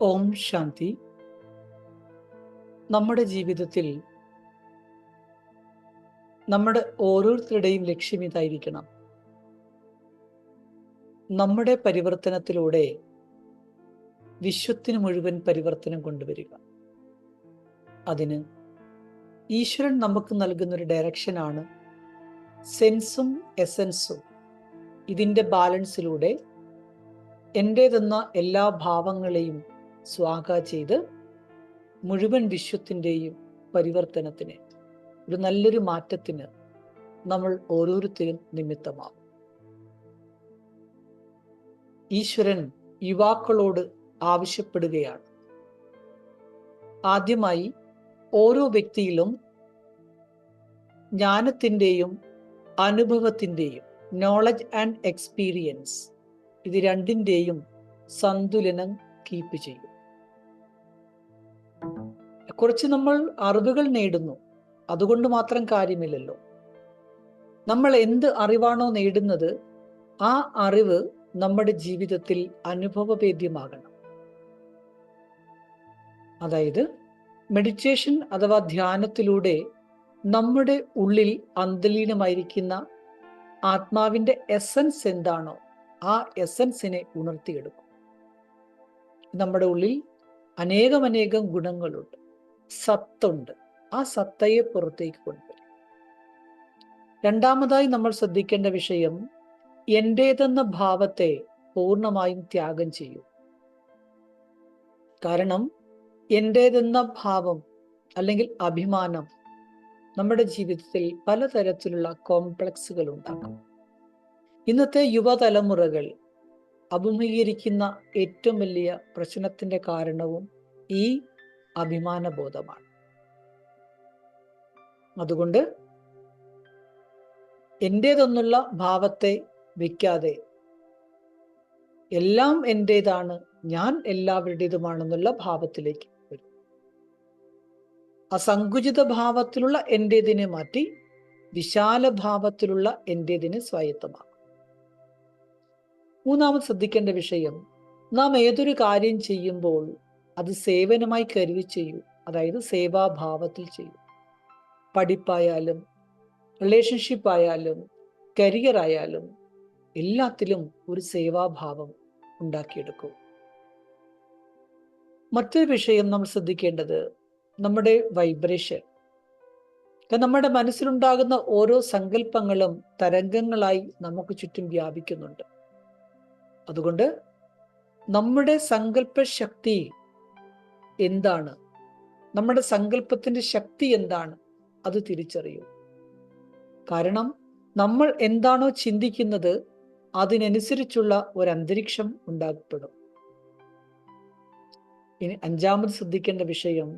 ഓം ശാന്തി. നമ്മുടെ ജീവിതത്തിൽ നമ്മുടെ ഓരോരുത്തരുടെയും ലക്ഷ്യം ഇതായിരിക്കണം. നമ്മുടെ പരിവർത്തനത്തിലൂടെ വിശ്വത്തിന് മുഴുവൻ പരിവർത്തനം കൊണ്ടുവരിക. അതിന് ഈശ്വരൻ നമുക്ക് നൽകുന്നൊരു ഡയറക്ഷനാണ് സെൻസും എസൻസും. ഇതിൻ്റെ ബാലൻസിലൂടെ എൻ്റേതെന്ന എല്ലാ ഭാവങ്ങളെയും സ്വാഗ ചെയ്ത് മുഴുവൻ വിശ്വത്തിൻ്റെയും പരിവർത്തനത്തിന്, ഒരു നല്ലൊരു മാറ്റത്തിന് നമ്മൾ ഓരോരുത്തരും നിമിത്തമാകും. ഈശ്വരൻ യുവാക്കളോട് ആവശ്യപ്പെടുകയാണ്. ആദ്യമായി ഓരോ വ്യക്തിയിലും ജ്ഞാനത്തിൻ്റെയും അനുഭവത്തിൻ്റെയും, നോളജ് ആൻഡ് എക്സ്പീരിയൻസ്, ഇത് രണ്ടിൻ്റെയും സന്തുലനം കീപ്പ് ചെയ്യും. കുറച്ച് നമ്മൾ അറിവുകൾ നേടുന്നു, അതുകൊണ്ട് മാത്രം കാര്യമില്ലല്ലോ. നമ്മൾ എന്ത് അറിവാണോ നേടുന്നത്, ആ അറിവ് നമ്മുടെ ജീവിതത്തിൽ അനുഭവവേദ്യമാകണം. അതായത് മെഡിറ്റേഷൻ അഥവാ ധ്യാനത്തിലൂടെ നമ്മുടെ ഉള്ളിൽ അന്തലീനമായിരിക്കുന്ന ആത്മാവിൻ്റെ എസൻസ് എന്താണോ, ആ എസൻസിനെ ഉണർത്തിയെടുക്കും. നമ്മുടെ ഉള്ളിൽ അനേകം ഗുണങ്ങളുണ്ട്, സത്തുണ്ട്. ആ സത്തയെ പുറത്തേക്ക് കൊണ്ടുവരും. രണ്ടാമതായി നമ്മൾ ശ്രദ്ധിക്കേണ്ട വിഷയം, എൻ്റേതെന്ന ഭാവത്തെ പൂർണ്ണമായും ത്യാഗം ചെയ്യും. കാരണം എൻ്റേതെന്ന ഭാവം അല്ലെങ്കിൽ അഭിമാനം നമ്മുടെ ജീവിതത്തിൽ പലതരത്തിലുള്ള കോംപ്ലക്സുകൾ ഉണ്ടാക്കും. ഇന്നത്തെ യുവതലമുറകൾ അഭിമുഖീകരിക്കുന്ന ഏറ്റവും വലിയ പ്രശ്നത്തിന്റെ കാരണവും ഈ അഭിമാനബോധമാണ്. അതുകൊണ്ട് എൻ്റേതെന്നുള്ള ഭാവത്തെ വയ്ക്കാതെ എല്ലാം എൻ്റേതാണ്, ഞാൻ എല്ലാവരുടേതുമാണെന്നുള്ള ഭാവത്തിലേക്ക് വരും. അസങ്കുചിത ഭാവത്തിലുള്ള എൻ്റേതിനെ മാറ്റി വിശാല ഭാവത്തിലുള്ള എൻ്റേതിനെ സ്വായത്തമാക്കും. മൂന്നാമത് ശ്രദ്ധിക്കേണ്ട വിഷയം, നാം ഏതൊരു കാര്യം ചെയ്യുമ്പോൾ അത് സേവനമായി കരുതി ചെയ്യൂ. അതായത് സേവാഭാവത്തിൽ ചെയ്യൂ. പഠിപ്പായാലും റിലേഷൻഷിപ്പ് ആയാലും കരിയർ ആയാലും എല്ലാത്തിലും ഒരു സേവാഭാവം ഉണ്ടാക്കിയെടുക്കൂ. മറ്റൊരു വിഷയം നമ്മൾ ശ്രദ്ധിക്കേണ്ടത് നമ്മുടെ വൈബ്രേഷൻ. നമ്മുടെ മനസ്സിലുണ്ടാകുന്ന ഓരോ സങ്കല്പങ്ങളും തരംഗങ്ങളായി നമുക്ക് ചുറ്റും വ്യാപിക്കുന്നുണ്ട്. അതുകൊണ്ട് നമ്മുടെ സങ്കല്പ ശക്തി എന്താണ്, നമ്മുടെ സങ്കല്പത്തിന്റെ ശക്തി എന്താണ്, അത് തിരിച്ചറിയൂ. കാരണം നമ്മൾ എന്താണോ ചിന്തിക്കുന്നത് അതിനനുസരിച്ചുള്ള ഒരു അന്തരീക്ഷം ഉണ്ടാകപ്പെടും. ഇനി അഞ്ചാമത് ശ്രദ്ധിക്കേണ്ട വിഷയം,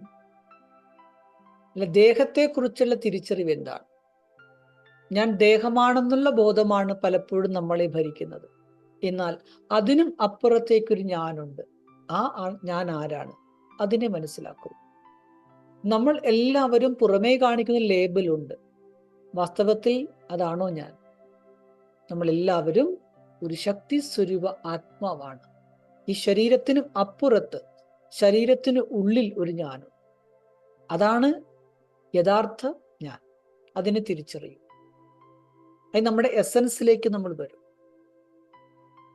ദേഹത്തെക്കുറിച്ചുള്ള തിരിച്ചറിവ് എന്താണ്. ഞാൻ ദേഹമാണെന്നുള്ള ബോധമാണ് പലപ്പോഴും നമ്മളെ ഭരിക്കുന്നത്. എന്നാൽ അതിനും അപ്പുറത്തേക്കൊരു ഞാനുണ്ട്. ആ ഞാൻ ആരാണ്, അതിനെ മനസ്സിലാക്കൂ. നമ്മൾ എല്ലാവരും പുറമേ കാണിക്കുന്ന ലേബലുണ്ട്, വാസ്തവത്തിൽ അതാണോ ഞാൻ? നമ്മൾ എല്ലാവരും ഒരു ശക്തി സ്വരൂപ ആത്മാവാണ്. ഈ ശരീരത്തിന് അപ്പുറത്ത്, ശരീരത്തിന് ഉള്ളിൽ ഒരു ഞാനും. അതാണ് യഥാർത്ഥ ഞാൻ. അതിനെ തിരിച്ചറിയും. അത് നമ്മുടെ എസൻസിലേക്ക് നമ്മൾ വരും.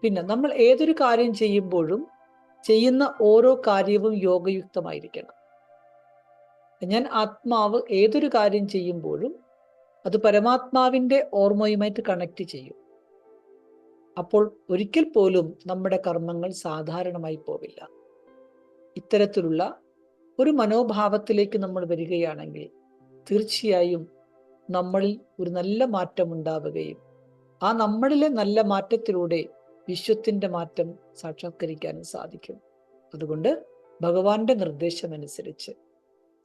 പിന്നെ നമ്മൾ ഏതൊരു കാര്യം ചെയ്യുമ്പോഴും ചെയ്യുന്ന ഓരോ കാര്യവും യോഗയുക്തമായിരിക്കണം. ഞാൻ ആത്മാവ് ഏതൊരു കാര്യം ചെയ്യുമ്പോഴും അത് പരമാത്മാവിൻ്റെ ഓർമ്മയുമായിട്ട് കണക്ട് ചെയ്യും. അപ്പോൾ ഒരിക്കൽ പോലും നമ്മുടെ കർമ്മങ്ങൾ സാധാരണമായി പോവില്ല. ഇത്തരത്തിലുള്ള ഒരു മനോഭാവത്തിലേക്ക് നമ്മൾ വരികയാണെങ്കിൽ തീർച്ചയായും നമ്മളിൽ ഒരു നല്ല മാറ്റം ഉണ്ടാവുകയും ആ നമ്മളിലെ നല്ല മാറ്റത്തിലൂടെ വിശ്വത്തിൻ്റെ മാറ്റം സാക്ഷാത്കരിക്കാനും സാധിക്കും. അതുകൊണ്ട് ഭഗവാന്റെ നിർദ്ദേശമനുസരിച്ച്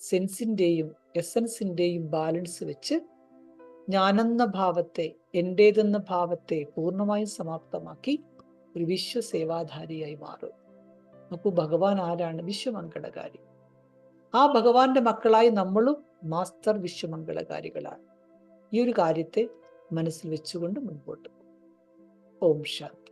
സെൻസിൻ്റെയും എസൻസിൻ്റെയും ബാലൻസ് വെച്ച് ഞാനെന്ന ഭാവത്തെ, എൻ്റേതെന്ന ഭാവത്തെ പൂർണ്ണമായും സമാപ്തമാക്കി ഒരു വിശ്വസേവാധാരിയായി മാറും. നോക്കൂ, ഭഗവാൻ ആരാണ്? വിശ്വമംഗളകാരി. ആ ഭഗവാന്റെ മക്കളായി നമ്മളും മാസ്റ്റർ വിശ്വമംഗളകാരികളാണ്. ഈ ഒരു കാര്യത്തെ മനസ്സിൽ വെച്ചുകൊണ്ട് മുൻപോട്ട്. ഓം ശാന്തി.